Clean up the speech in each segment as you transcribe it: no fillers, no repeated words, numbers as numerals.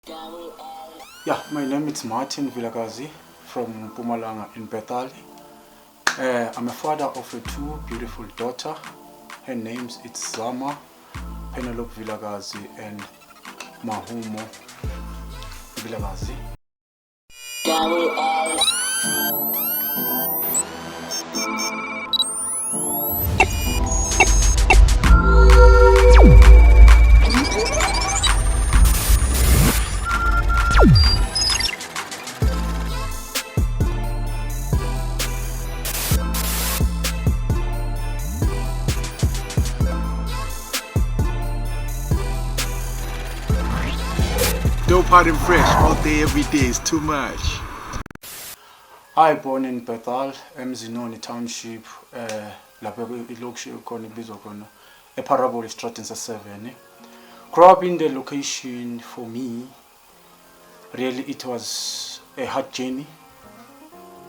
Yeah, my name is Martin Spha Vilakazi from Mpumalanga in Bethal. I'm a father of two beautiful daughters. Her names it's Zama, Penelope Vilakazi and Mahumo Vilakazi. Dope hot and fresh all day every day is too much. I born in Bethal, eMzinoni township, lapho ilokshi khona ibizwa khona eParabole Street in 7. Grew up in the location. For me, really it was a hard journey.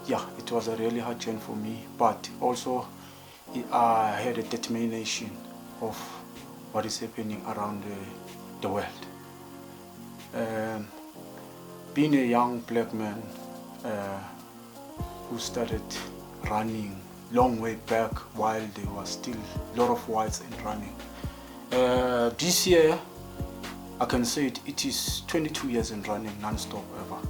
Yeah, it was a really hard journey for me, but also I had a determination of what is happening around the world. Being a young black man who started running long way back while there was still a lot of whites in running. This year, I can say it is 22 years in running non-stop ever.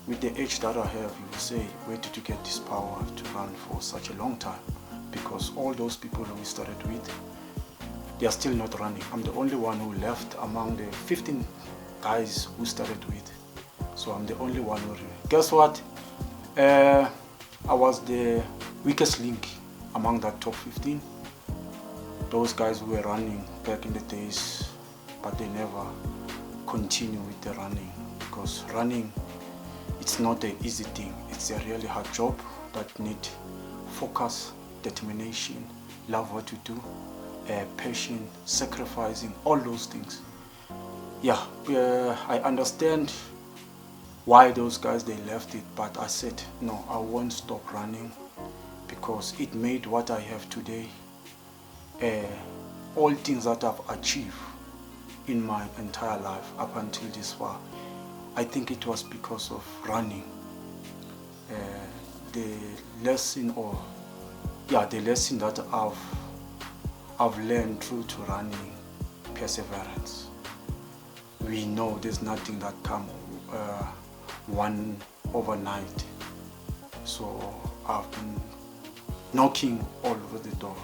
With the age that I have, you will say, where did you get this power to run for such a long time? Because all those people who we started with, they are still not running. I'm the only one who left among the 15 guys who started with. So I'm the only one who... Guess what? I was the weakest link among that top 15. Those guys who were running back in the days, but they never continue with the running. Because running, it's not an easy thing. It's a really hard job that need focus, determination, love what you do, passion, sacrificing, all those things. Yeah, I understand why those guys they left it, but I said no, I won't stop running because it made what I have today. All things that I've achieved in my entire life up until this far, I think it was because of running. The lesson that I've learned through to running, perseverance. We know there's nothing that comes one overnight. So I've been knocking all over the door.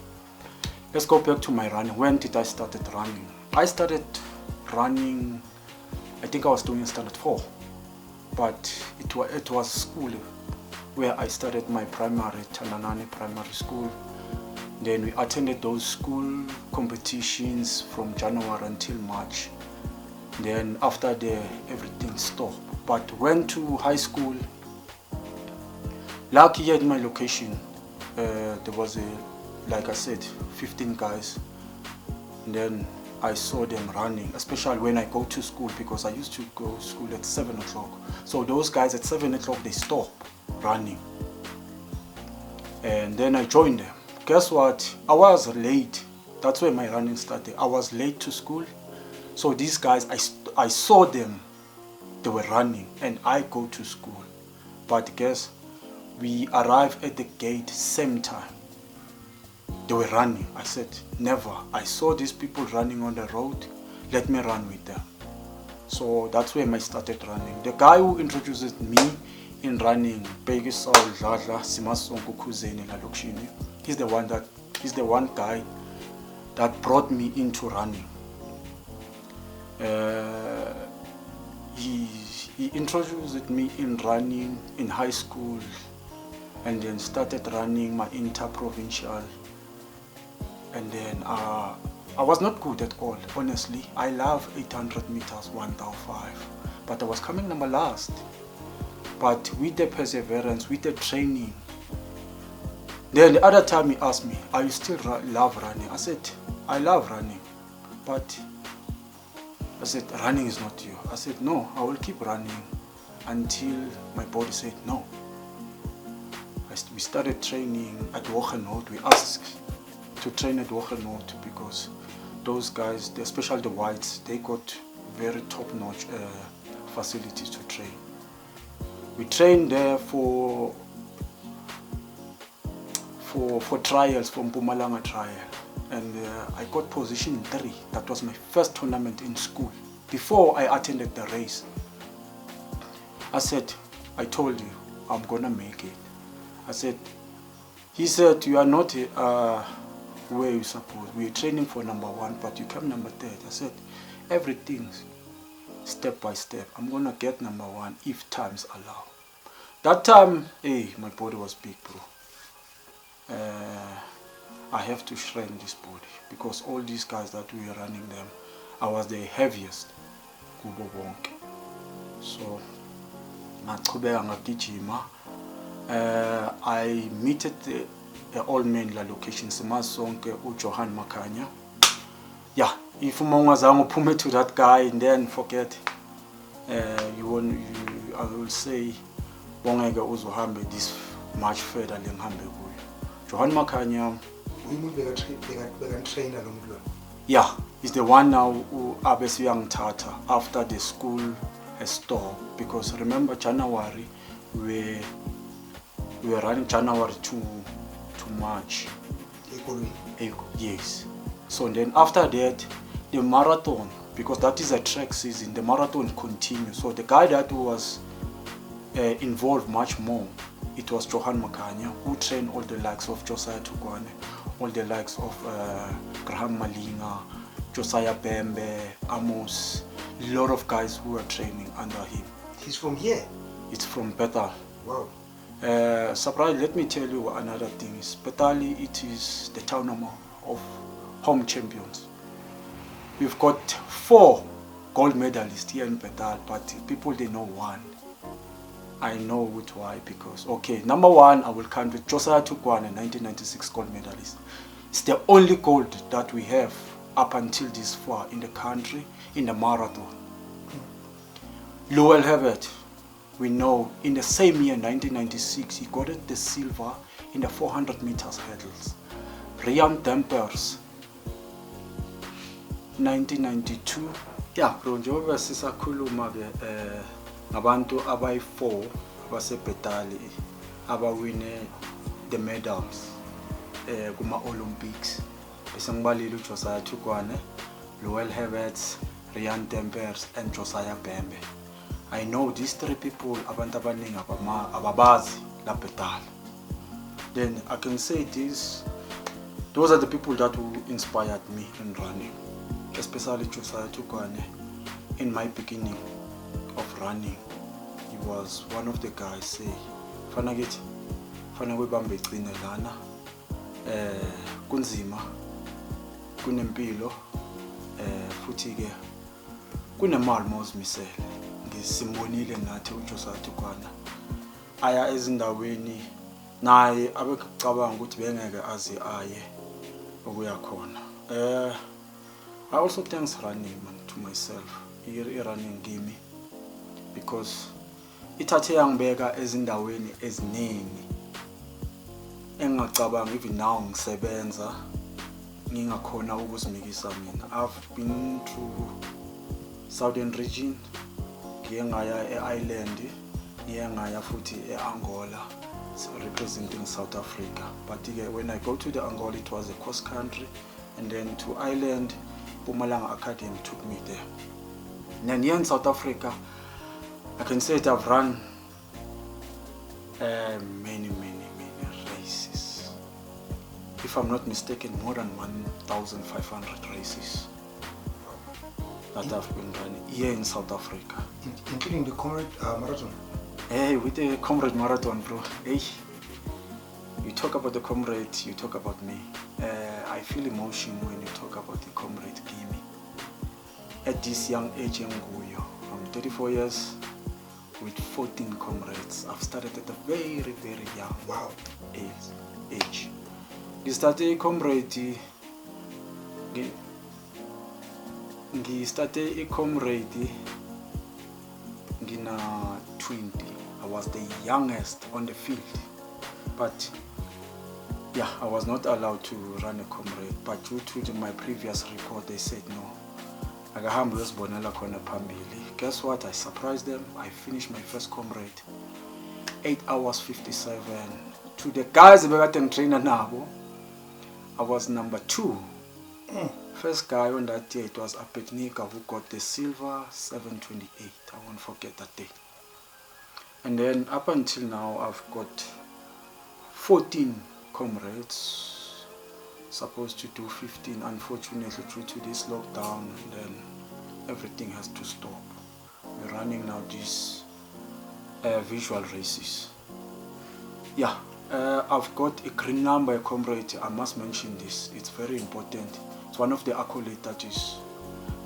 Let's go back to my running. When did I start running? I started running, I think I was doing standard 4, but it was school where I started my primary, Tananani Primary School. Then we attended those school competitions from January until March. Then after that, everything stopped. But went to high school. Lucky at my location, there was like I said, 15 guys. And then I saw them running, especially when I go to school, because I used to go to school at 7 o'clock. So those guys at 7 o'clock, they stop running. And then I joined them. Guess what? I was late. That's where my running started. I was late to school. So these guys, I saw them, they were running, and I go to school. But guess, we arrived at the gate same time. They were running. I said, never. I saw these people running on the road. Let me run with them. So that's where I started running. The guy who introduced me in running, he's the one guy that brought me into running. He introduced me in running in high school, and then started running my inter-provincial. And then I was not good at all, honestly. I love 800 meters, 1005, but I was coming number last. But with the perseverance, with the training, then the other time he asked me, are you still love running? I said, I love running, but I said, running is not you. I said, no, I will keep running until my body said no. We started training at Wochenhout. We asked to train at Wochenhout because those guys, especially the whites, they got very top-notch facilities to train. We trained there for trials, for Mpumalanga trial, and I got position 3. That was my first tournament in school. Before I attended the race, I told you, I'm gonna make it. He said, you are not where you supposed. We're training for number 1, but you came number 3. I said, everything step by step. I'm gonna get number 1 if times allow. That time, my body was big, bro. I have to shrink this body because all these guys that we were running them, I was the heaviest kubo bonke. So ngachubeka ngagijima. I meted the old man la location simasonke uJohan Makanya. Yeah, if ungazange uphume to that guy and then forget, I will say wongeke uzohambe this much further lengihambe kuyo. Johan Makanya, yeah, he's the one now who obviously young Tata after the school has stopped, because remember January we were running January to March. Yes. So then after that the marathon, because that is a track season, the marathon continues. So the guy that was involved much more, it was Johan Makanya, who trained all the likes of Josiah Tukwane, all the likes of Graham Malinga, Josiah Bembe, Amos, a lot of guys who were training under him. He's from here? It's from Bethal. Wow. Surprise, let me tell you another thing. Is Bethal, it is the town of home champions. We've got 4 gold medalists here in Bethal, but people, they know 1. I know which why, because, okay, number 1, I will count with Josiah Tukwane, 1996 gold medalist. It's the only gold that we have up until this far in the country in the marathon. Lowell Herbert, we know in the same year, 1996, he got the silver in the 400 meters hurdles. Rian Tempers, 1992. Yeah, bro, njengoba sisakhuluma ke ngabantu abayi4 baseBethal abawine the medals kuma Olympics. Bese ngibalile uJosiah Tukwane, Lowell Herbert, Rian Tempers and Josiah Bembe. I know these 3 people abantu abaningi ababazi la Bethal. Then I can say those are the people that who inspired me in running, especially Josiah Tukwane. In my beginning of running, he was one of the guys say fana webambe igcine lana kunzima kunempilo futhi ke kunemali mawuzimisele. Ngisimbonile nathi uJosiah Tukwane aya ezindaweni naye abekucabanga ukuthi bengeke aze aye okuya khona. I also thanks running, man, to myself. Running kimi because ithathe yangibeka ezindaweni eziningi engingacabanga even now ngisebenza ngingakhona ukuzimikisa mina. I've been through Southern region, ngiye ngaya e-Ireland, ngiye ngaya futhi e-Angola, representing South Africa. But when I go to the Angola, it was a cross country, and then to Ireland, Mpumalanga Academy took me there. And then here in South Africa, I can say that I've run many races. If I'm not mistaken, more than 1,500 races that I've been running here in South Africa. Including the comrade marathon? Hey, with the comrade marathon, bro. Hey, you talk about the comrade, you talk about me. I feel emotion when you talk about the comrade Kimi. At this young age, from 34 years with 14 comrades. I've started at a very young age. I started comrade. Ngina 20. I was the youngest on the field, but yeah, I was not allowed to run a comrade. But due to my previous record, they said no. akahamba uyosibonela khona phambili. Guess what? I surprised them. I finished my first comrade 8 hours 57. To the guys bekade ngitraina nabo, I was number 2. First guy on that day, it was Abednego who got the silver 728. I won't forget that day. And then up until now, I've got 14 comrades, supposed to do 15. Unfortunately, due to this lockdown, then everything has to stop. We're running now these visual races. Yeah, I've got a green number, a comrade. I must mention this. It's very important. It's one of the accolades that is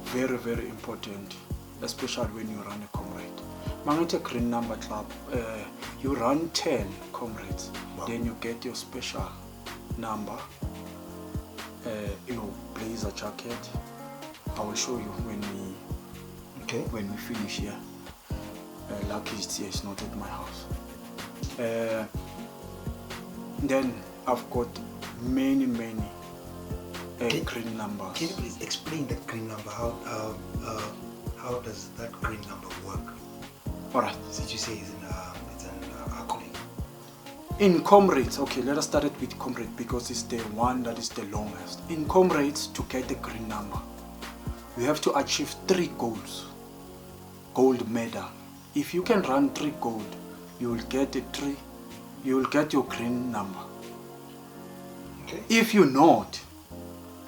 very, very important, especially when you run a comrade. Mangathi green number club, you run 10 comrades, wow. Then you get your special number, your blazer jacket. I will show you when we finish here. Lucky it's here, it's not at my house. Then I've got many green numbers. Can you please explain that green number? How does that green number work? Alright. Did you say it's an accolade? In comrades, okay, let us start it with comrade because it's the one that is the longest. In comrades, to get the green number, you have to achieve 3 goals. Gold medal. If you can run 3 gold, you will get your green number. Okay. If you not,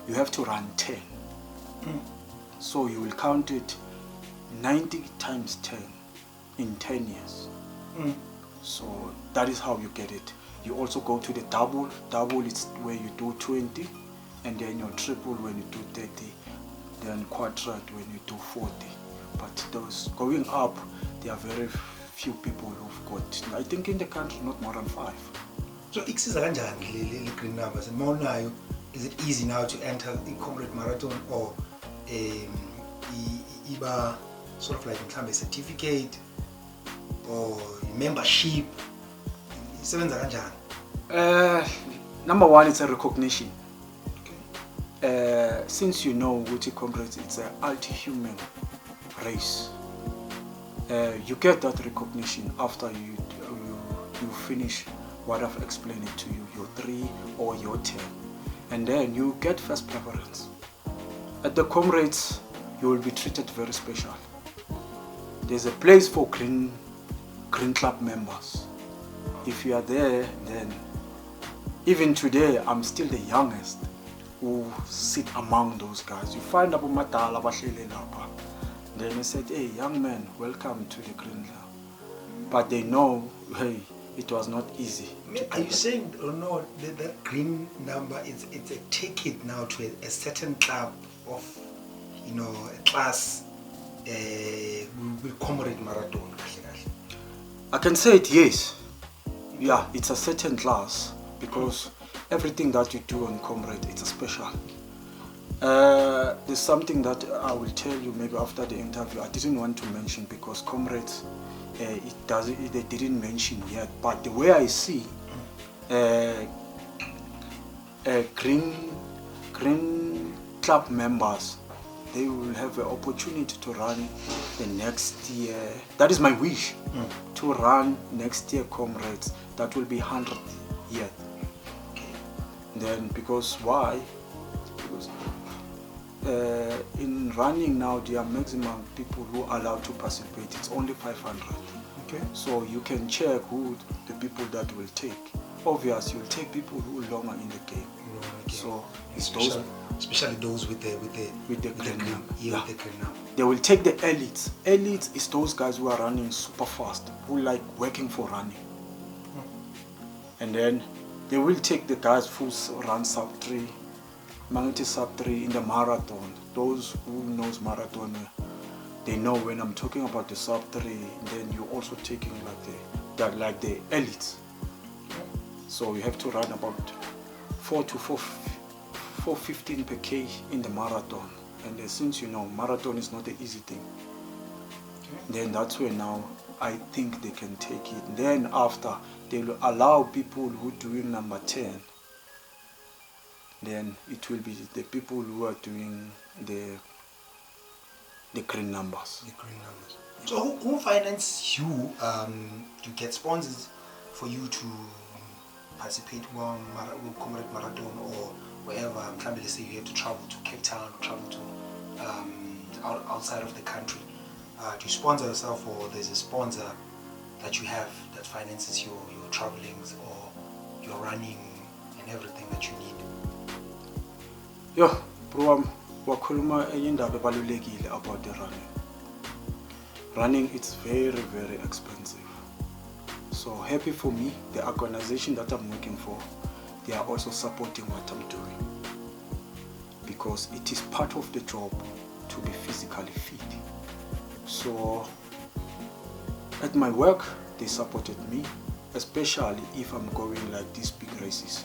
you have to run 10. So you will count it 90 times 10 in 10 years. So that is how you get it. You also go to the double. Double is where you do 20, and then your triple when you do 30, then quadrat when you do 40. But those going up, there are very few people who've got, I think in the country, not more than 5. So iksiza kanjani le green numbers? And more now, is it easy now to enter the comrade marathon, or iba sort of like a certificate or membership? Isebenza kanjani? Number 1, it's a recognition. Okay. Since you know Wuti Comrades, it's an anti-human race. You get that recognition after you finish what I've explained it to you, your 3 or your 10. And then you get first preference. At the comrades, you will be treated very special. There's a place for green club members. If you are there, then even today, I'm still the youngest who sit among those guys. You find Abu Matala Bashlele Lapa. Then they said, hey, young man, welcome to the green club. But they know, hey, it was not easy. Are you saying, or no, that green number it's a ticket now to a certain club of, a class, comrade marathon? I can say it, yes. Yeah, it's a certain class because everything that you do on comrade, it's a special. There's something that I will tell you maybe after the interview. I didn't want to mention because comrades, they didn't mention yet. But the way I see, green club members, they will have an opportunity to run the next year. That is my wish, to run next year comrades. That will be 100 years. Then because why? Because in running now, the maximum people who are allowed to participate, it's only 500. Okay. So you can check who the people that will take. Obviously, you'll take people who are longer in the game. So it's especially those with the green number. Yeah. With the green number. They will take the elites. Elites is those guys who are running super fast, who like working for running. And then they will take the guys who run sub 3, Mangati sub 3 in the marathon. Those who knows marathon, they know when I'm talking about the sub 3. Then you're also taking like the elites. So you have to run about 4 to 4:15 per k in the marathon. And since you know marathon is not an easy thing, then that's where now I think they can take it. Then after, they will allow people who are doing number 10. Then it will be the people who are doing the the green numbers. The green numbers. So who finances you to get sponsors for you to participate with Comrade Marathon or wherever? Let's say you have to travel to Cape Town, travel to outside of the country. Do you sponsor yourself, or there's a sponsor that you have that finances your travelings or your running and everything that you need? Yeah, bro, wakhuluma enye indaba ebalulekile about the running. Running, it's very, very expensive. So happy for me, the organization that I'm working for, they are also supporting what I'm doing, because it is part of the job to be physically fit. So at my work, they supported me, especially if I'm going like these big races.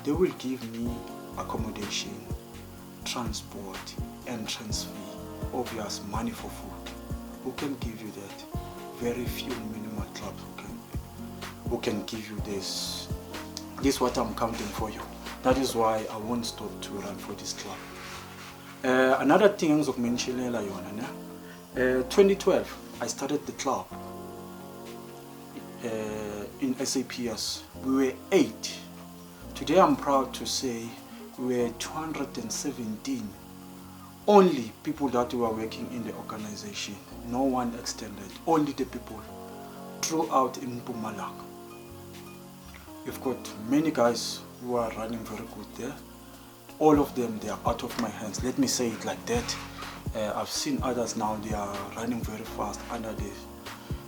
They will give me accommodation, transport, entrance fee, obvious money for food. Who can give you that? Very few minimal clubs who can give you this. This is what I'm counting for you. That is why I won't stop to run for this club. Another thing of mentioning 2012, I started the club in SAPS. We were 8. Today I'm proud to say we were 217 only people that were working in the organization. No one extended, only the people throughout in Mpumalanga. We've got many guys who are running very good there. All of them, they are out of my hands. Let me say it like that. I've seen others now, they are running very fast under the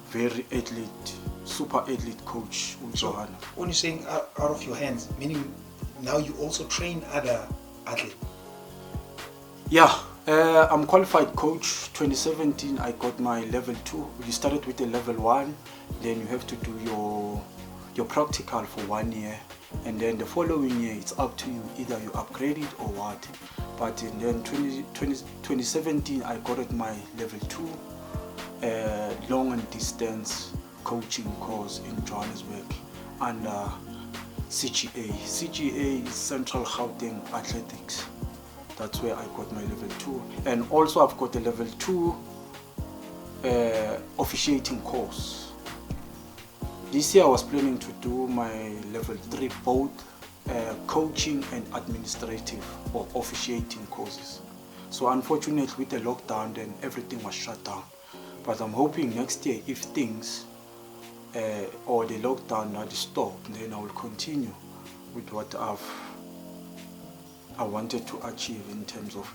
very elite, super elite coach. So when you're saying out of your hands, meaning now you also train other athletes? Yeah, I'm qualified coach. 2017, I got my level 2. You started with a level 1, then you have to do your practical for 1 year, and then the following year it's up to you, either you upgrade it or what. But then 2017, I got at my level 2 long and distance coaching course in Johannesburg under CGA. CGA is Central Gauteng Athletics. That's where I got my level 2. And also I've got a level 2 officiating course. This year I was planning to do my level 3 both coaching and administrative or officiating courses. So unfortunately with the lockdown, then everything was shut down. But I'm hoping next year, if things or the lockdown not stop, then I will continue with what I wanted to achieve in terms of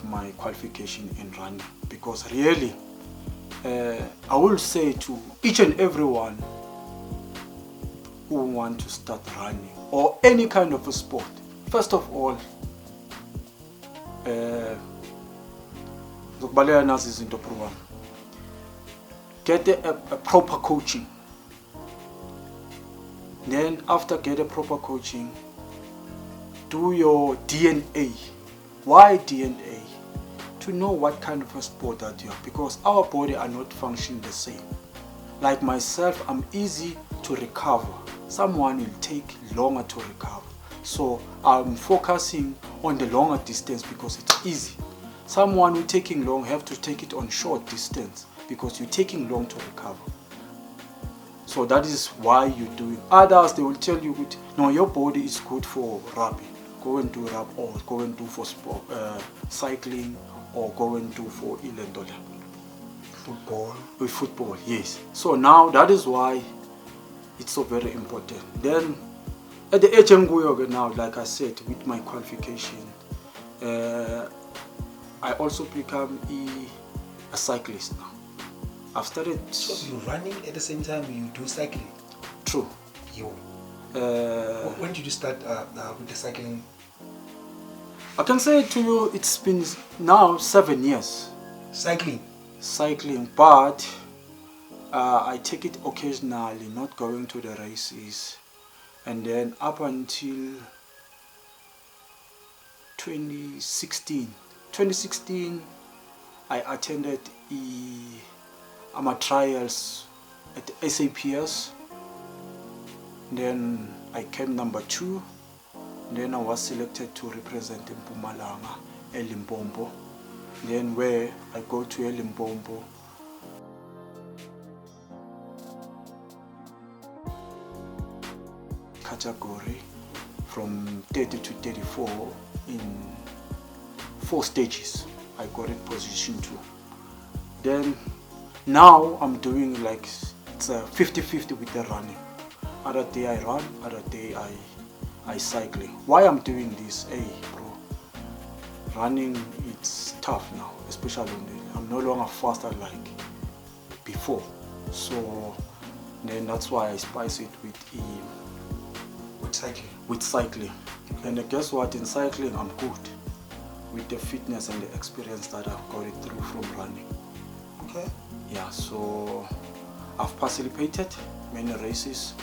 my qualification in running. Because really, I will say to each and everyone who want to start running or any kind of a sport, first of all, get a proper coaching. Then after get a proper coaching, do your DNA. Why DNA? To know what kind of a sport that you are, because our body are not functioning the same. Like myself, I'm easy to recover. Someone will take longer to recover. So I'm focusing on the longer distance because it's easy. Someone who taking long have to take it on short distance because you're taking long to recover. So that is why you do it. Others, they will tell you, no, your body is good for rugby. Go and do rugby, or go and do for sport, cycling, or go and do for Ilendola. Football. With football, yes. So now that is why it's so very important. Then at the age I'm going now, like I said, with my qualification, I also become a cyclist now. I've started. So you're running at the same time you do cycling? True. When did you start with the cycling? I can say to you, it's been now 7 years. Cycling, but I take it occasionally, not going to the races. And then up until 2016, I attended my trials at SAPS. Then I came number 2. Then I was selected to represent Mpumalanga, Limpopo. then where I go to Limpopo. Category from 30 to 34 in 4 stages. I got in position 2. Then now I'm doing like it's a 50-50 with the running. Other day I run, other day I cycling. Why I'm doing this? Hey bro, running it's tough now, especially I'm no longer faster like before. So then that's why I spice it with cycling. Okay. And guess what? In cycling I'm good with the fitness and the experience that I've got it through from running. Okay. Yeah, so I've participated many races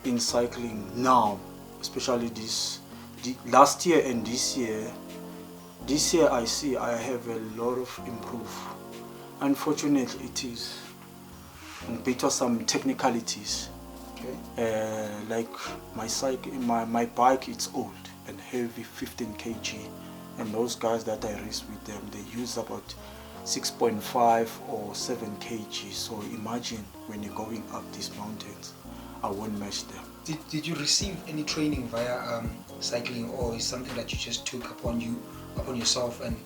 in cycling now, especially last year and this year. This year I see I have a lot of improve. Unfortunately it is a bit of some technicalities. Okay. Like my bike, it's old and heavy, 15 kg, and those guys that I race with them, they use about 6.5 or 7 kg. So imagine when you're going up these mountains, I won't match them. Did you receive any training via cycling, or is something that you just took upon yourself and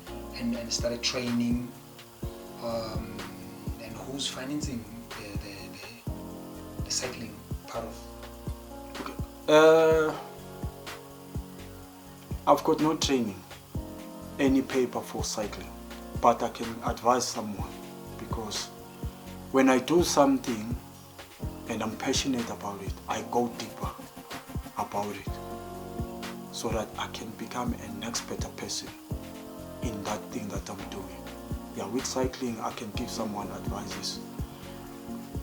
started training? And who's financing the cycling part of? Okay. I've got no training, any paper for cycling, but I can advise someone, because when I do something and I'm passionate about it, I go deeper about it so that I can become an expert person in that thing that I'm doing. Yeah, with cycling I can give someone advices.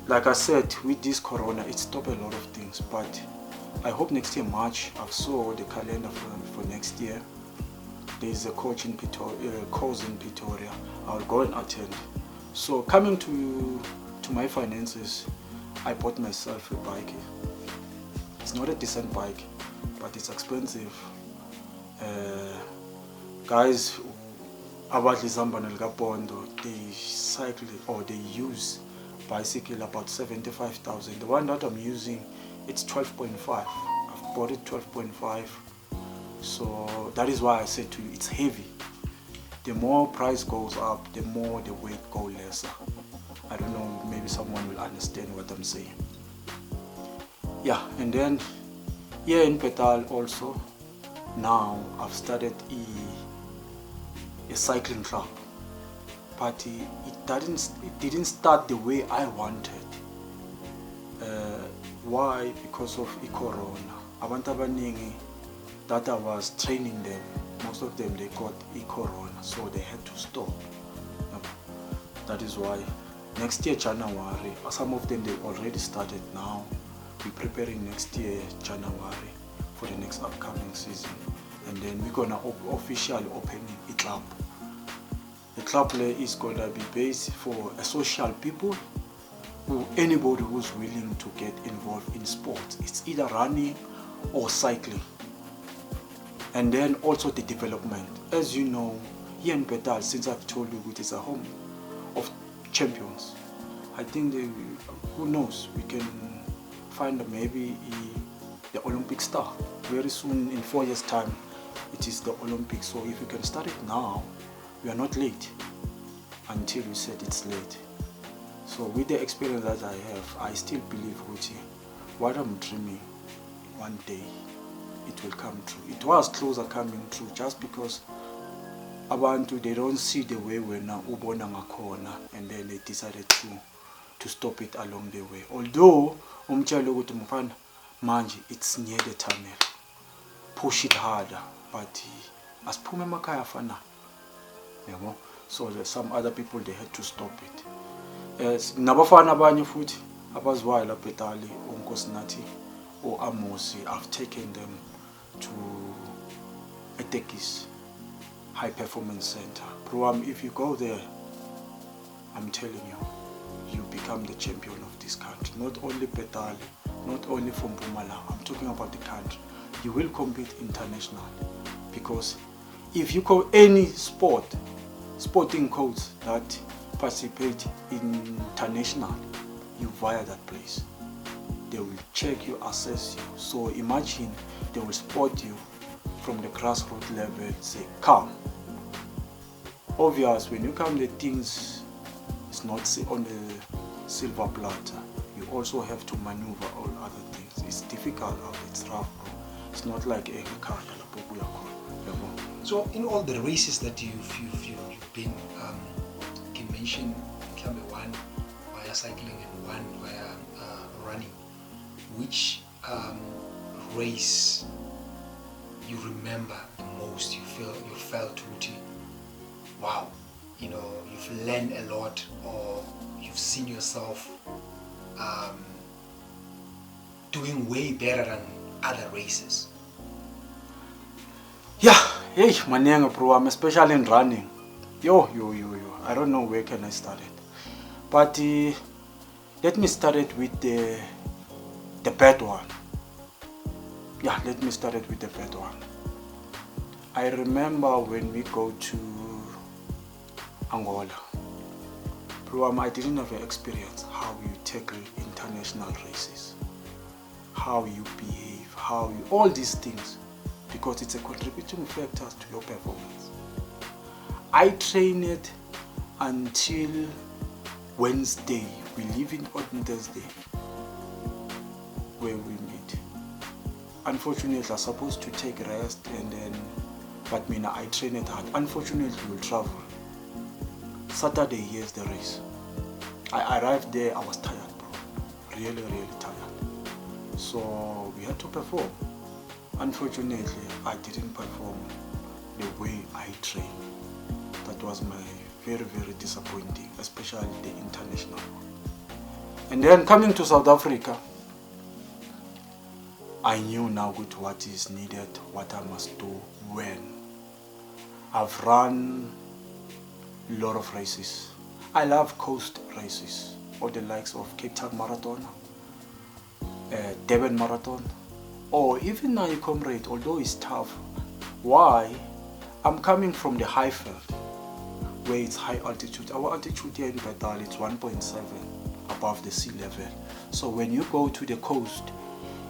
Like I said, with this corona it stopped a lot of things, but I hope next year March, I've saw the calendar for next year. There's a course in Pretoria. I'll go and attend. So coming to my finances, I bought myself a bike. It's not a decent bike, but it's expensive. Guys, they cycle or they use bicycle about 75,000. The one that I'm using, it's 12.5. I've bought it 12.5. So that is why I said to you, it's heavy. The more price goes up, the more the weight goes lesser. I don't know, maybe someone will understand what I'm saying. Yeah, and then here in Bethal also, now I've started a cycling club, but it didn't start the way I wanted. Why? Because of corona. Abantu abaningi that I was training them, most of them they got corona, so they had to stop. That is why next year January, some of them they already started now. We're preparing next year January for the next upcoming season, and then we're gonna officially open a club. The club is gonna be based for social people, anybody who's willing to get involved in sports. It's either running or cycling. And then also the development. As you know, here in Bethal, since I've told you, it is a home of champions. I think who knows, we can find maybe the Olympic star. Very soon, in 4 years' time, it is the Olympics. So if we can start it now, we are not late until we said it's late. So with the experience that I have, I still believe what I'm dreaming, one day it will come true. It was closer coming true just because abantu, they don't see the way we're now ubona ngakhona, and then they decided to stop it along the way. Although umtshela ukuthi mfana manje it's near the tunnel, push it harder, but asiphume emakhaya afana. So there's some other people, they had to stop it. Nabafana abanye futhi abaziwayo la Bethal, oNkosinathi or Amosi, I've taken them to Etekis High Performance Center. Bro, if you go there, I'm telling you, you become the champion of this country. Not only Bethal, not only from Mpumalanga, I'm talking about the country. You will compete internationally, because if you call any sport, sporting codes that participate in international, you via that place. They will check you, assess you. So imagine they will spot you from the grassroots level, say, come. Obvious, when you come, the things is not on the silver platter. You also have to maneuver all other things. It's difficult out, it's rough, bro. It's not like a car. So in all the races that you've been, you mentioned one via cycling and one via running. Which race you remember the most? You felt really, wow, you've learned a lot, or you've seen yourself doing way better than other races? Yeah, hey, manenga bro, I'm especially in running. Yo. I don't know where can I start it. But let me start it with the bad one. Yeah, let me start it with the bad one. I remember when we go to Angola. Bro, I didn't have an experience how you tackle international races, how you behave, all these things, because it's a contributing factor to your performance. I trained it until Wednesday. We leave in on Thursday, where we meet. Unfortunately, I was supposed to take rest but I train it hard. Unfortunately, we'll travel. Saturday, here's the race. I arrived there, I was tired, bro. Really tired. So we had to perform. Unfortunately, I didn't perform the way I trained. That was my very disappointing, especially the international one. And then coming to South Africa, I knew now what is needed, what I must do, when. I've run a lot of races. I love coast races, or the likes of Cape Town Marathon, Durban Marathon, or even now Comrade, although it's tough. Why? I'm coming from the high field, where it's high altitude. Our altitude here in Bethal, it's 1.7 above the sea level. So when you go to the coast,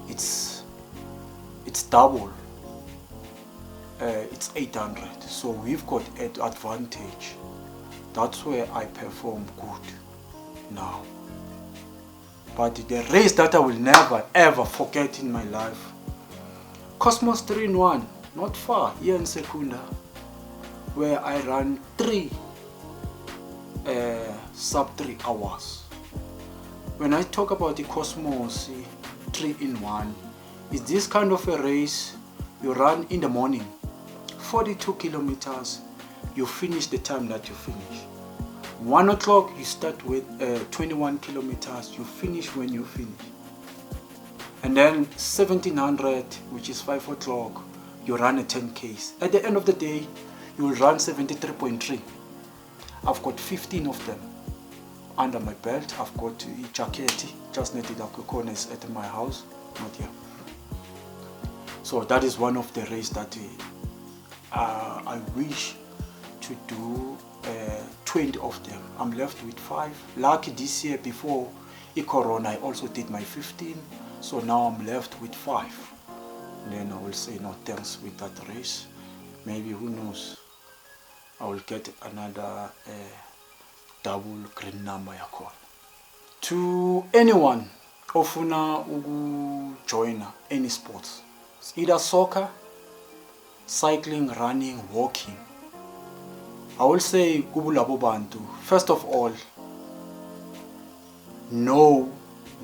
it's double. It's 800. So we've got an advantage. That's where I perform good now. But the race that I will never ever forget in my life, Cosmos 3-in-1, not far, here in Secunda, where I ran sub 3 hours. When I talk about the Cosmos 3-in-1, it's this kind of a race you run in the morning, 42 kilometers, you finish the time that you finish. 1 o'clock you start with 21 kilometers, you finish when you finish. And then 1700, which is 5 o'clock, you run a 10Ks. At the end of the day, you will run 73.3. I've got 15 of them under my belt. I've got a jacket, just netted up corners at my house, not here. So that is one of the races that I wish to do 20 of them. I'm left with 5. Lucky this year, before Corona, I also did my 15. So now I'm left with 5. And then I will say no thanks with that race. Maybe, who knows, I will get another double green number yakona. To anyone ofuna join any sports, it's either soccer, cycling, running, walking, I will say kubulabo bantu, first of all, know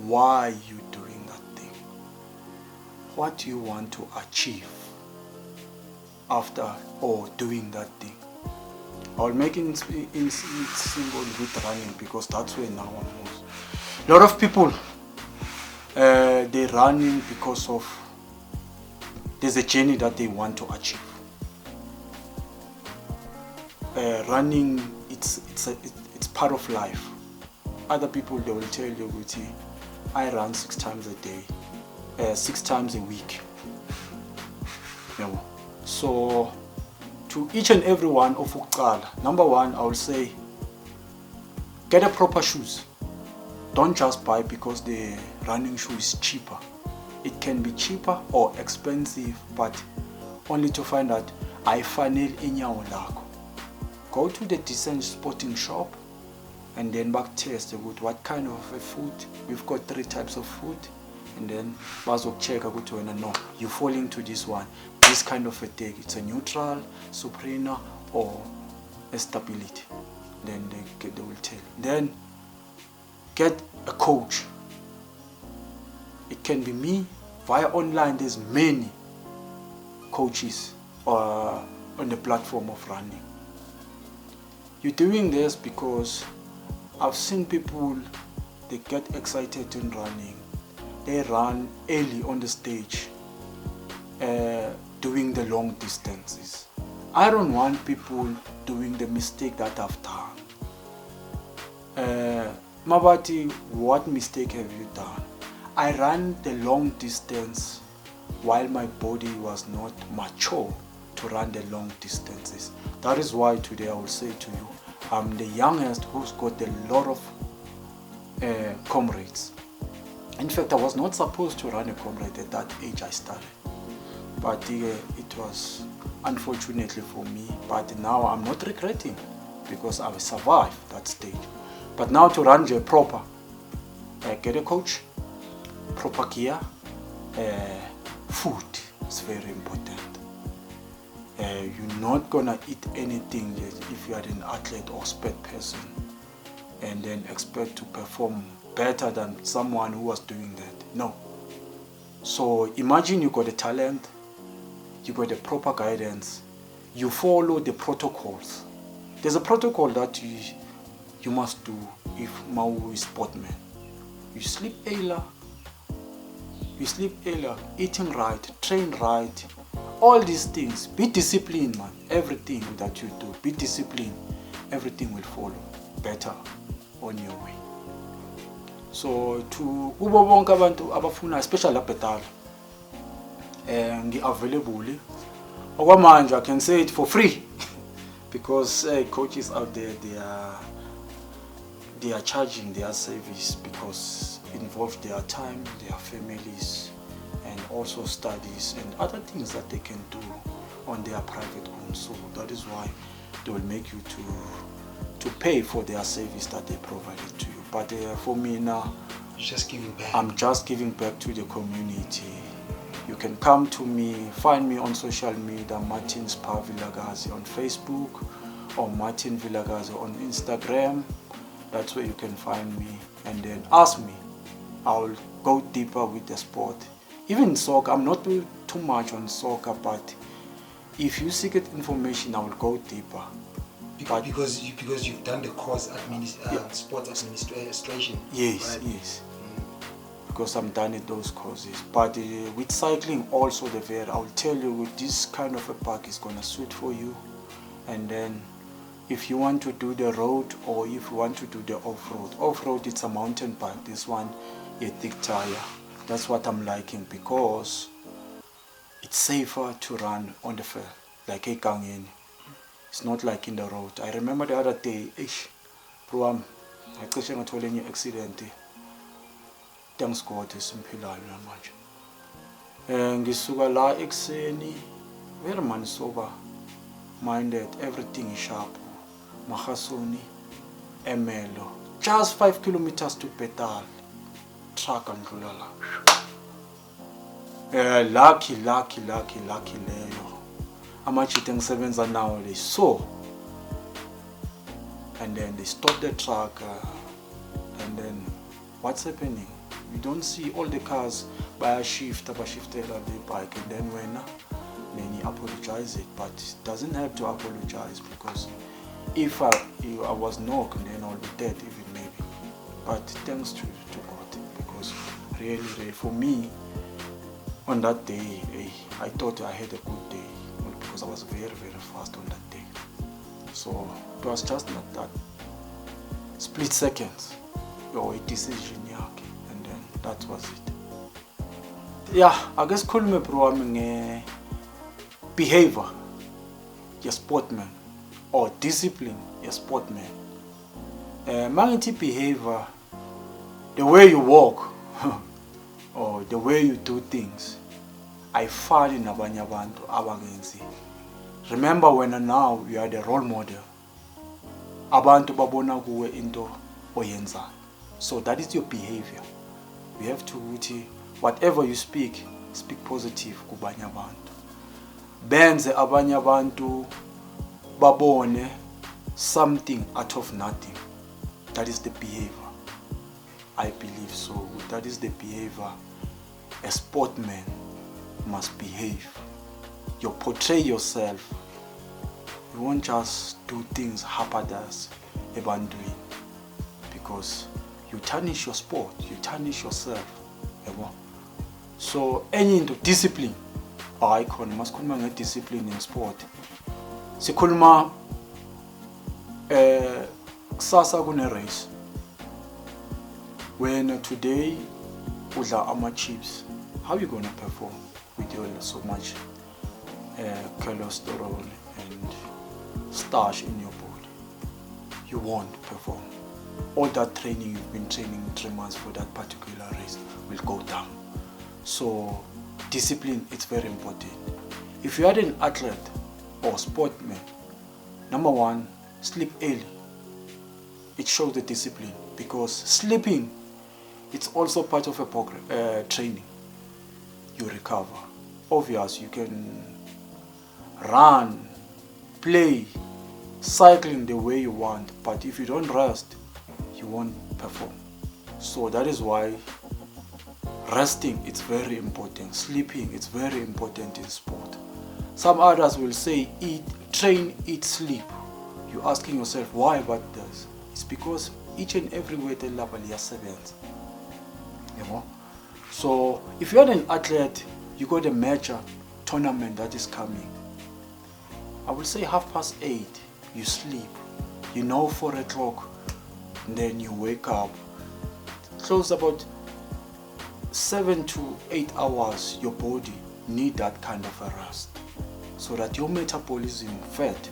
why you're doing that thing. What you want to achieve after or doing that thing. I will make it simple with running, because that's where now I'm most. A lot of people, they're running because of there's a journey that they want to achieve. Running, it's part of life. Other people, they will tell you, I run 6 times a day, 6 times a week. So to to each and every one of ukuqala. Number one, I will say, get a proper shoes. Don't just buy because the running shoe is cheaper. It can be cheaper or expensive, but only to find out ayifanele inyawo lakho. Go to the decent sporting shop and then back test what kind of a food. We've got 3 types of food, and then check no, you fall into this one. This kind of a tag, it's a neutral, suprema, or a stability. Then they will tell. Then get a coach. It can be me. Via online, there's many coaches on the platform of running. You're doing this because I've seen people, they get excited in running. They run early on the stage, doing the long distances. I don't want people doing the mistake that I've done. Mabati, what mistake have you done? I ran the long distance while my body was not mature to run the long distances. That is why today I will say to you, I'm the youngest who's got a lot of comrades. In fact, I was not supposed to run a comrade at that age I started. But it was unfortunately for me. But now I'm not regretting because I survived that stage. But now to run the proper, get a coach, proper gear, food is very important. You're not gonna eat anything if you are an athlete or sport person and then expect to perform better than someone who was doing that. No. So imagine you got a talent, you got the proper guidance, you follow the protocols. There's a protocol that you must do if Mau is sportman. You sleep earlier, eating right, train right, all these things. Be disciplined, man. Everything that you do, be disciplined. Everything will follow better on your way. So to kubo bonke abantu abafuna, especially Bethal, ngi-available. Okwamanje I can say it for free because coaches out there, they are charging their service because it involves their time, their families, and also studies and other things that they can do on their private own. So that is why they will make you to pay for their service that they provided to you. But for me now, just giving back. I'm just giving back to the community. You can come to me, find me on social media, Martin Spha Vilakazi on Facebook or Martin Vilakazi on Instagram. That's where you can find me, and then ask me. I'll go deeper with the sport. Even soccer, I'm not doing too much on soccer, but if you seek information, I will go deeper. Because you've done the course sports administration. Yes, right? Yes. Because I'm done with those courses. But with cycling also I will tell you, with this kind of a park is gonna suit for you. And then if you want to do the road or if you want to do the off-road, it's a mountain bike. This one, a thick tire. That's what I'm liking because it's safer to run on the field, like a Kangeni. It's not like in the road. I remember the other day, I cishe ngathole enye accident. Thanks God simphilayo namanje. Ngisuka la ekseni, very man sober minded, everything is sharp. Mahasoni, Emelo, just 5 kilometers to Bethal. Truck and Lulala. Lucky leyo. Amachite ngisebenza nawo le so. And then they stop the truck and then what's happening? You don't see all the cars by a shiftela the bike, and then when he apologizes it, but it doesn't have to apologize because if I was knocked, then I'll be dead even maybe. But thanks to God, because really for me on that day, I thought I had a good day because I was very fast on that day. So it was just not that split seconds or a decision, and then that was it. Yeah, I guess khulume bro behavior. you're sportman, or discipline, you're sportman. Mangithi behavior, the way you walk or the way you do things, ayifani nabanye abantu abangenzi. Remember when now you are the role model, abantu babona kuwe into oyenzayo. So that is your behavior. You have to, whatever you speak, speak positive kubanye abantu. Benze abanye abantu babone something out of nothing. That is the behavior. I believe so. That is the behavior a sportman must behave. You portray yourself. You won't just do things haphazard ebantwini, because you tarnish your sport, you tarnish yourself. So any into discipline, icon must come discipline in sport. Sikhuluma kusasa kune race. When today udla ama chips, how you gonna perform with your so much cholesterol and starch in your body? You won't perform. All that training you've been training 3 months for that particular race will go down. So discipline, it's very important. If you are an athlete or sportsman, number one, sleep early. It shows the discipline, because sleeping, it's also part of a program, training. You recover. Obvious, you can run, play, cycling the way you want, but if you don't rest, you won't perform. So that is why resting, it's very important. Sleeping, it's very important in sport. Some others will say eat, train, eat, sleep. You're asking yourself why, but does? It's because each and every way the level is 7. So if you're an athlete, you got a major tournament that is coming. I will say 8:30, you sleep. 4 o'clock, then you wake up. Close about 7 to 8 hours, your body need that kind of a rest, so that your metabolism fat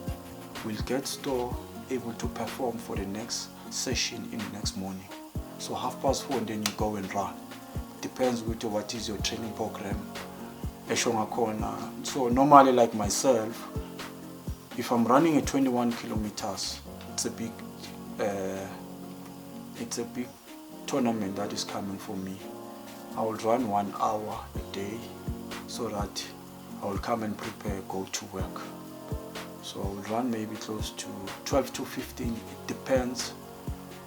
will get stored, able to perform for the next session in the next morning. So 4:30, and then you go and run. Depends with what is your training program. So normally, like myself, if I'm running a 21 kilometers, it's a big tournament that is coming for me. I will run 1 hour a day, so that I will come and prepare, go to work. So I will run maybe close to 12 to 15. It depends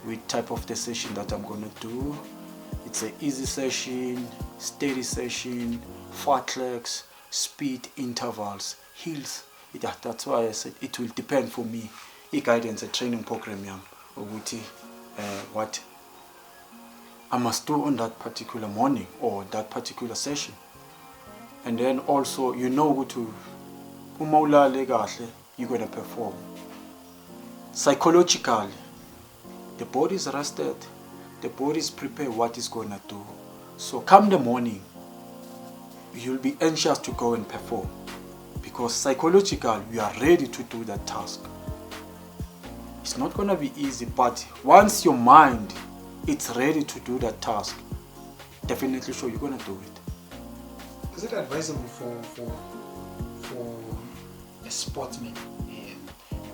which type of the session that I'm going to do. It's an easy session, steady session, fartleks, speed, intervals, hills. That's why I said it will depend for me. Guidance, a training program, what I must do on that particular morning or that particular session. And then also, you're going to perform. Psychologically, the body is rested, the body is prepared what it's going to do. So come the morning, you'll be anxious to go and perform, because psychologically you are ready to do that task. It's not going to be easy, but once your mind it's ready to do that task, definitely sure you're going to do it. Is it advisable for a sportsman,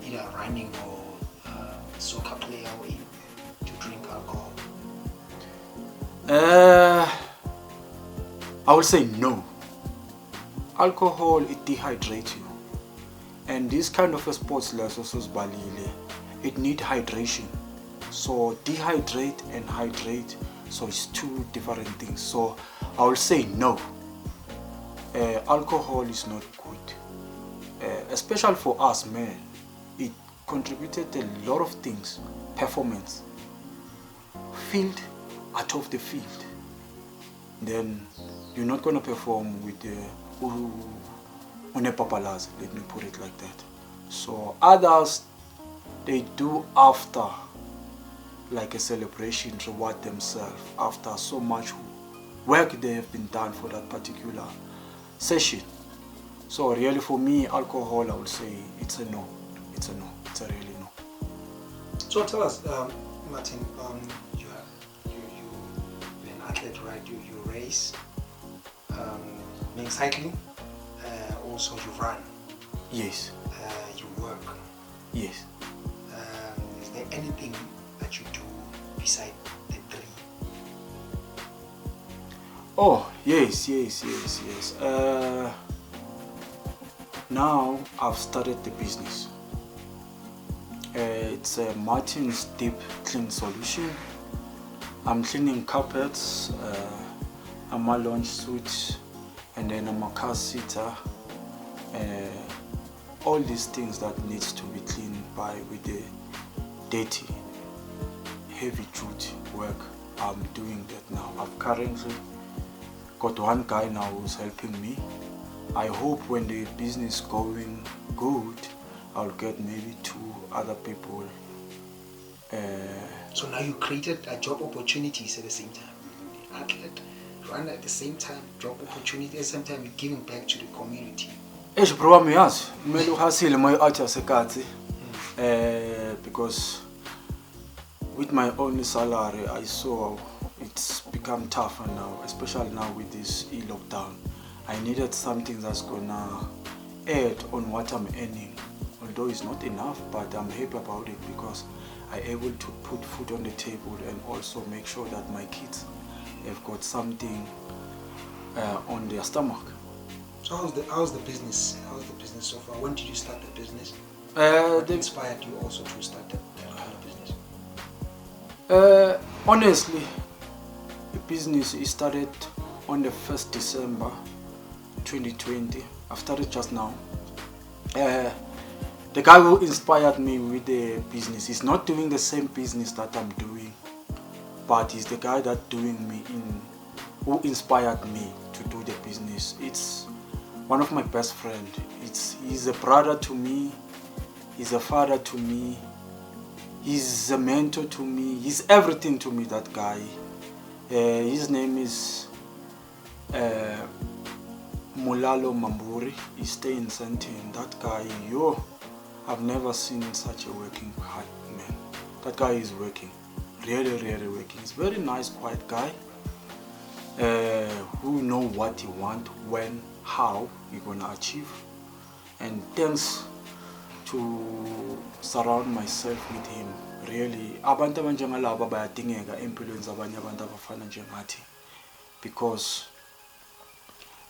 either running or soccer player, to drink alcohol? I would say no. Alcohol, it dehydrates you, and this kind of a sports it need hydration. So dehydrate and hydrate, so it's two different things. So I will say no. Alcohol is not good, especially for us men. It contributed a lot of things. Performance, field, out of the field, then you're not going to perform with the unepapalazi, let me put it like that. So others, they do after, like a celebration, reward themselves after so much work they have been done for that particular session. So really for me, alcohol, I would say it's a no. It's a no. It's a really no. So tell us, Martin, you're an athlete, right? You race, make cycling, also you run. Yes. You work. Yes. Is there anything that you do beside the three? Oh, yes. Now I've started the business. It's a Martin's Deep Clean Solution. I'm cleaning carpets, I'm a launch suit, and then I'm a car seater. All these things that needs to be cleaned with the dirty, heavy duty work. I'm doing that now. I've currently got one guy now who's helping me. I hope when the business going good, I'll get maybe 2 other people. So now you created job opportunities at the same time. Athlete, run at the same time, job opportunity at the same time, you're giving back to the community. Because with my only salary, I saw it's become tougher now, especially now with this lockdown. I needed something that's gonna add on what I'm earning. Although it's not enough, but I'm happy about it because I'm able to put food on the table and also make sure that my kids have got something on their stomach. So how's the business? How's the business so far? When did you start the business? What inspired you also to start that kind of business? Honestly, the business started on the 1st December 2020. I've started just now. The guy who inspired me with the business is not doing the same business that I'm doing, but he's the guy who inspired me to do the business. It's one of my best friends. He's a brother to me, he's a father to me, he's a mentor to me, he's everything to me, that guy. His name is Mulalo Mamburi. He stays in Sentin. That guy, I've never seen such a working hard man. That guy is working, really working. He's a very nice, quiet guy who know what he want, when, how he gonna achieve. And thanks to surround myself with him. Really, abantu abanjengalaba bayadingeka empilweni zabanye abantu abafana njengathi, because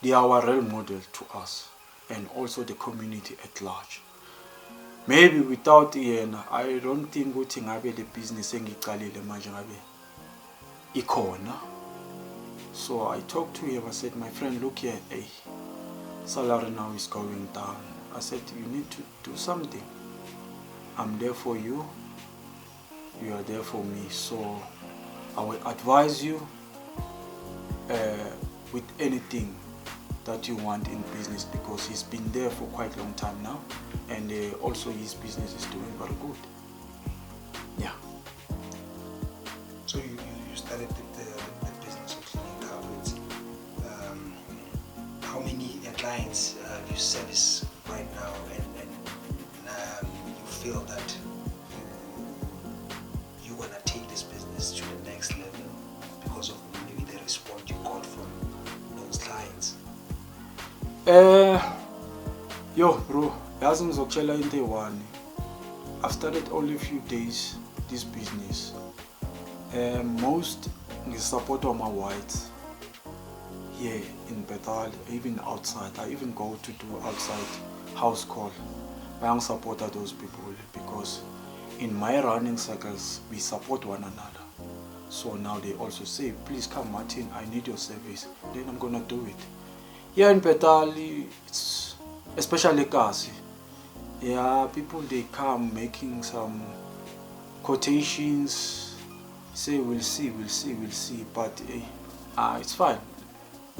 they are our role model to us and also the community at large. Maybe without yena, I don't think ukuthi ngabe the business engiqalile manje ngabe ikhona. So I talked to him. I said, my friend, look here, salary now is going down. I said, you need to do something. I'm there for you. You are there for me. So I will advise you with anything that you want in business, because he's been there for quite a long time now, and also his business is doing very good. Yeah. So you started the business of cleaning carpets. How many clients you service right now, and you feel that you're gonna take this business to the next level because of maybe the response you got from those clients? Bro, yazi ngizokutshela into eyi-1. I've started only a few days this business. Most ngisupportwa ama-whites here in Bethal, even outside. I even go to do outside house call. Bayangisupporta those people, because in my running circles we support one another. So now they also say, please come Martin, I need your service. Then I'm gonna do it. Here in Bethal, it's especially Kasi. Yeah, people they come making some quotations, say we'll see, but it's fine.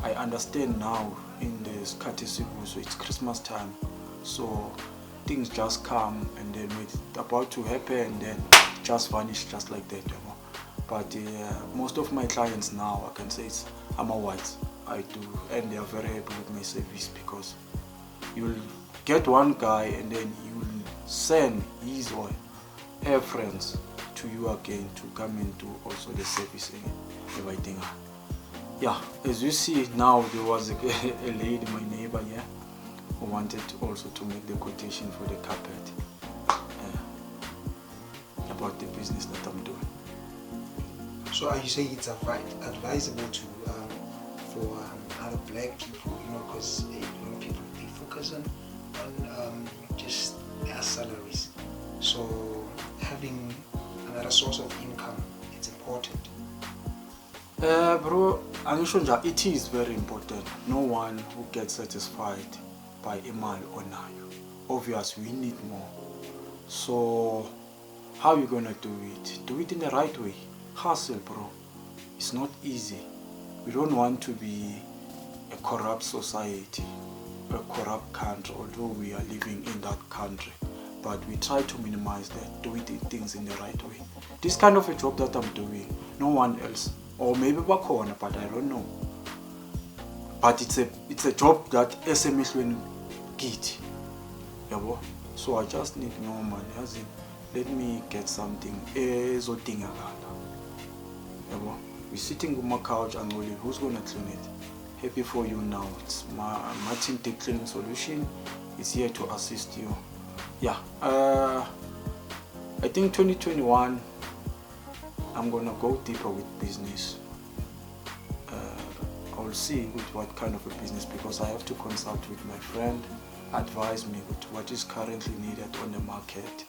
I understand now in this Katisibu, so it's Christmas time, so things just come and then it's about to happen and then just vanish just like that. But most of my clients now, I can say I'm a white. I do, and they are very happy with my service, because You'll get one guy and then you'll send his or her friends to you again to come and do also the servicing, everything. Yeah, as you see now, there was a lady, my neighbor here, who wanted also to make the quotation for the carpet, about the business that I'm doing. So are you saying it's advisable to for other black people, because a lot of people, they focus on just their salaries. So having another source of income, it's important. Bro, it is very important. No one who gets satisfied by a mile or nayo. Obviously, we need more. So how are you gonna do it? Do it in the right way. Hustle, bro. It's not easy. We don't want to be a corrupt society, a corrupt country, although we are living in that country. But we try to minimize that, do things in the right way. This kind of a job that I'm doing, no one else, or maybe bakhona, but I don't know. But it's a job that esemehlweni kithi, yabo. So I just need more money, as in, let me get something ezodingakala, yabo. We're sitting on my couch and who's gonna clean it? Happy for you now. It's Martin the Cleaning Solution is here to assist you. Yeah, I think 2021 I'm gonna go deeper with business. I'll see with what kind of a business, because I have to consult with my friend, advise me with what is currently needed on the market,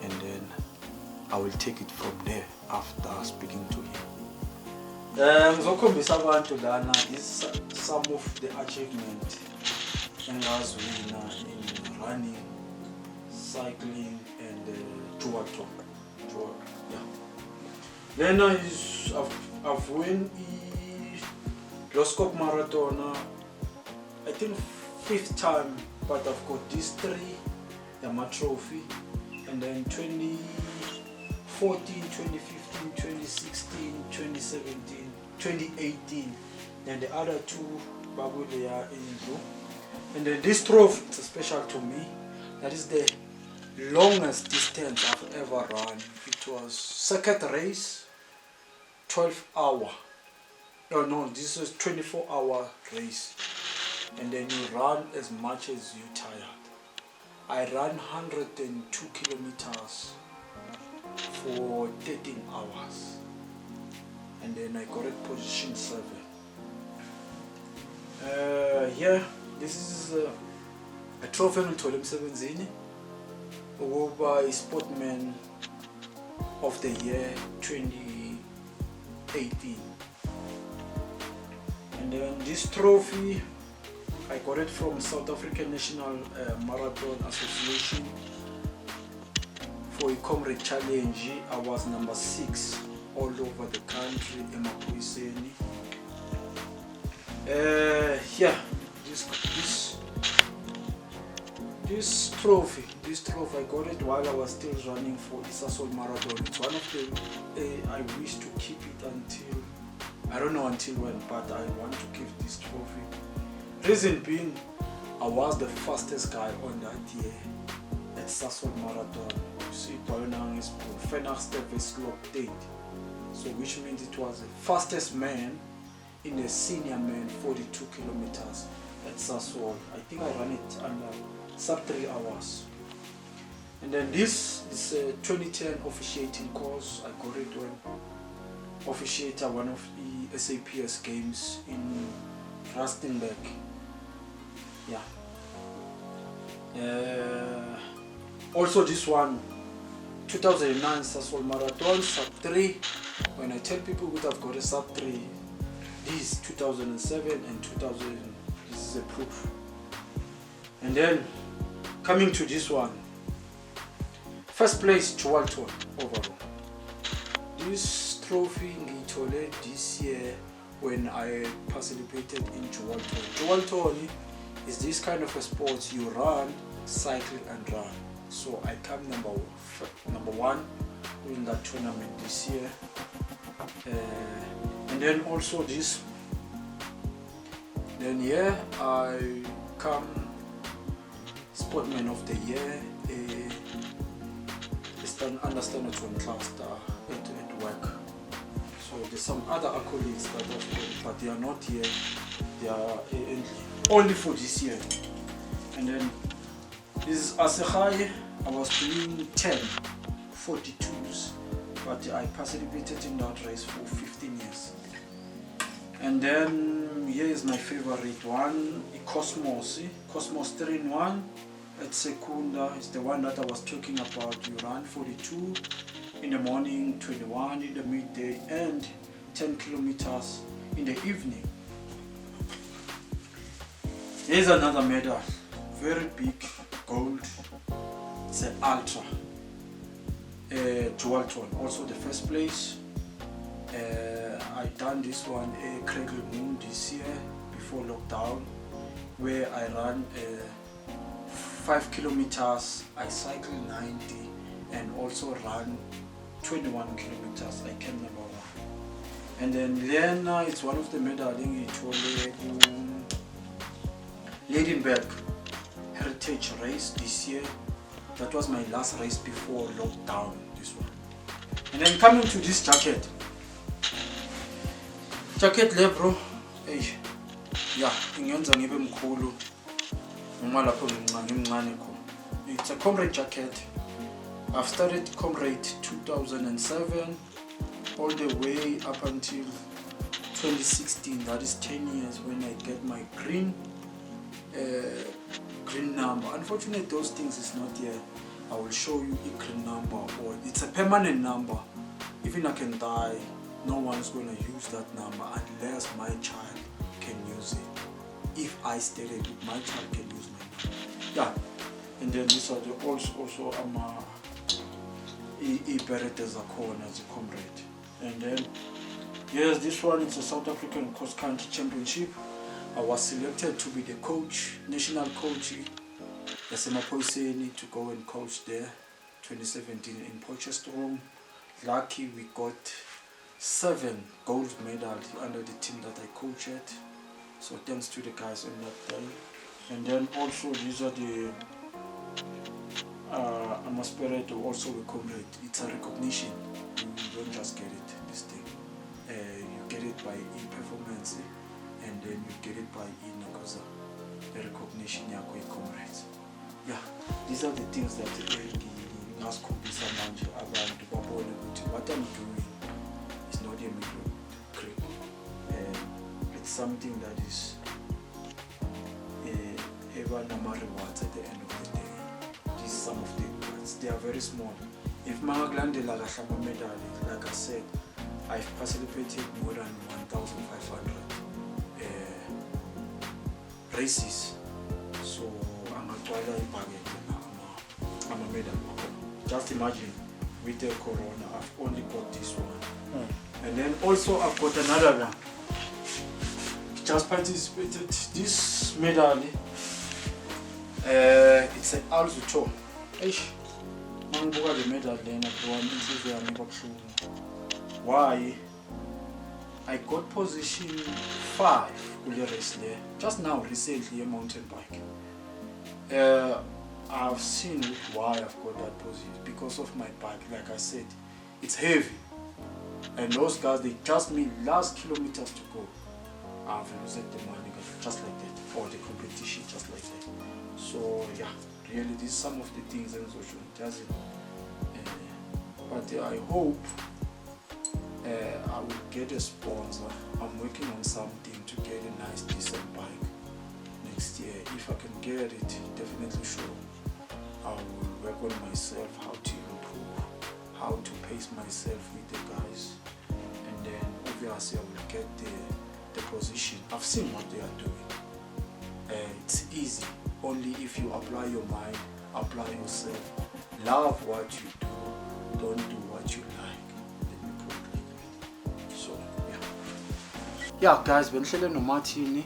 and then I will take it from there after speaking to him. Ngizokhombisa abantu lana is some of the achievement engazwina in running, cycling, and tour. Yeah. Then I've won the Roscoe Marathon, I think 5th time, but I've got these 3, my trophy, and then 2014, 2015, 2016, 2017, 2018, and the other 2 Baguleya in blue. And then this trophy is special to me. That is the longest distance I've ever run. It was second race, 12 hour. No, this is 24-hour race. And then you run as much as you're tired. I ran 102 kilometers for 13 hours. And then I got it position 7. Yeah, this is a trophy to eMzinoni, by Sportman of the Year 2018. And then this trophy, I got it from South African National Marathon Association for a comrade challenge. I was number 6 all over the country, Emaphoyiseni. Yeah, this trophy, I got it while I was still running for eSzinoni Marathon. It's one of the, I wish to keep it until, I don't know until when, but I want to keep this trophy. Reason being, I was the fastest guy on that year at eSzinoni Marathon. You see, Boyonang is Fenachste Veslop date. So which means it was the fastest man in the senior man 42 kilometers at eSzinoni. I think I ran it under sub 3 hours. And then this is a 2010 officiating course. I got it when officiated one of the SAPS games in Rustenburg. Yeah. Also this one, 2009 eSzinoni Marathon, sub 3. When I tell people that I've got a sub 3, this 2007 and 2000, this is a proof. And then coming to this one, first place Juwalton overall. This trophy ngithole this year when I participated in Juwalton. Juwalton is this kind of a sport you run, cycle and run. So I come number 1 in that tournament this year. And then also this, then yeah, I come Sportman of the Year, understand one cluster at work. So there's some other accolades that I've got, but they are not here. They are only for this year. And then this as a high, I was doing 10.42s, but I participated in that race for 15 years. And then here is my favorite one, Cosmos 3-in-1 at Secunda. It's the one that I was talking about. You run 42 in the morning, 21 in the midday, and 10 kilometers in the evening. Here's another medal, very big, gold. It's an ultra, Dualton, also the first place. I done this one Craig Moon this year before lockdown, where I ran 5 kilometers, I cycle 90, and also run 21 kilometers. I can't remember one. And then Lena, it's one of the medals in Ledenberg Heritage Race this year. That was my last race before lockdown, this one. And then coming to this jacket le bro, hey, yeah, ingenza ngibe mkhulu noma lapho ngimncane khona. It's a comrade jacket. I've started comrade 2007 all the way up until 2016. That is 10 years when I get my green number. Unfortunately, those things is not here. I will show you a green number, or it's a permanent number. Even I can die, no one's gonna use that number unless my child can use it. If I stated it, my child can use my number. Yeah, and then these are the also episodse as a comrade. And then yes, this one is a South African cross country championship. I was selected to be the coach, national coach, to go and coach there, 2017 in Potchefstroom. Lucky we got 7 gold medals under the team that I coached. So thanks to the guys on that day. And then also these are the I'm a spirit also a comrade. It's a recognition. You don't just get it, this thing. You get it by e-performance, and then you get it by e-nakoza, the recognition yako comrades. Yeah, these are the things that ngasikhombisa manje abantu babone ukuthi what I'm doing is not a middle grade. It's something that is rewards at the end of the day. These are some of the rewards. They are very small. If Maglandela Lashama medal, like I said, I've participated more than 1,500 races. So I'm a medal. Just imagine, with the corona, I've only got this one. And then also I've got another one. Just participated this medal. It's an Alzuto. The medal then why? I got position 5 just now recently a mountain bike. I've seen why I've got that position because of my bike. Like I said, it's heavy, and those guys they just me last kilometers to go. I've lost the money just like that, or the competition just like that. So yeah, really, these are some of the things and social doesn't. But I hope I will get a sponsor. I'm working on something to get a nice decent bike next year. If I can get it, definitely sure I will work on myself, how to improve, how to pace myself with the guys, and then obviously I will get the position. I've seen what they are doing. It's easy only if you apply your mind, apply yourself, love what you do, don't do what you like. Let me put it like that. So yeah guys, benhlele no Martin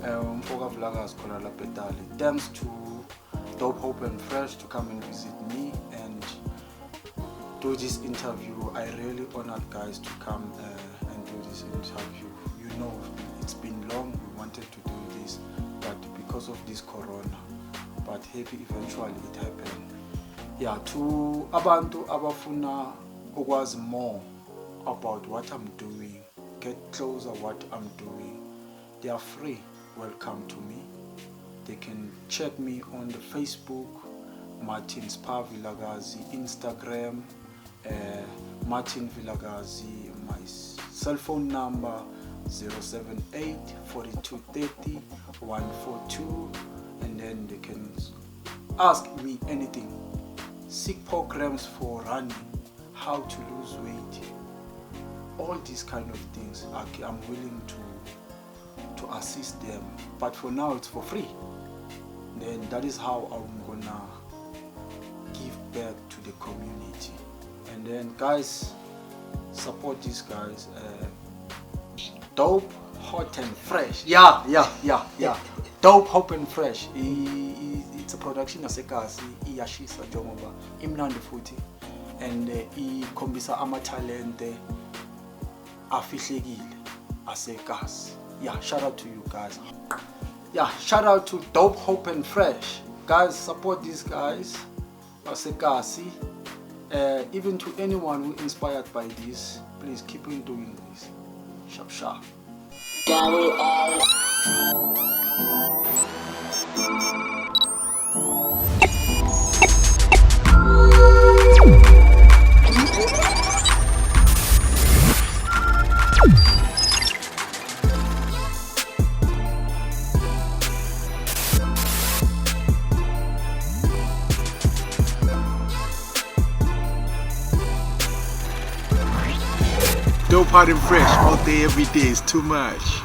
Spha Vilakazi khona la Bethal. Thanks to Dope Hope and Fresh to come and visit me and do this interview. I really honored guys to come and do this interview. You know, it's been long, we wanted to do this, but because of this corona, but happy eventually it happened. Yeah, to abantu abafuna ukwazi more about what I'm doing, get closer what I'm doing, they are free. Welcome to me. They can check me on the Facebook, Martin Spha Vilakazi, Instagram, Martin Vilakazi, my cell phone number 078 4230 142, and then they can ask me anything. Seek programs for running, how to lose weight, all these kind of things. I'm willing to assist them, but for now it's for free. Then that is how I'm gonna give back to the community. And then guys, support these guys. Dope, hot and fresh. Yeah. Dope, hot and fresh. It's a production yaseKasi, iyashisa njengoba imnandi futhi, and ikhombisa amatalente afihlekile aseKasi. Yeah, shout out to you guys. Yeah, shout out to Dope, Hope and Fresh. Guys, support these guys. aseKasi. Even to anyone who inspired by this, please keep on doing this. Sharp. Dope, hot and fresh all day, every day is too much.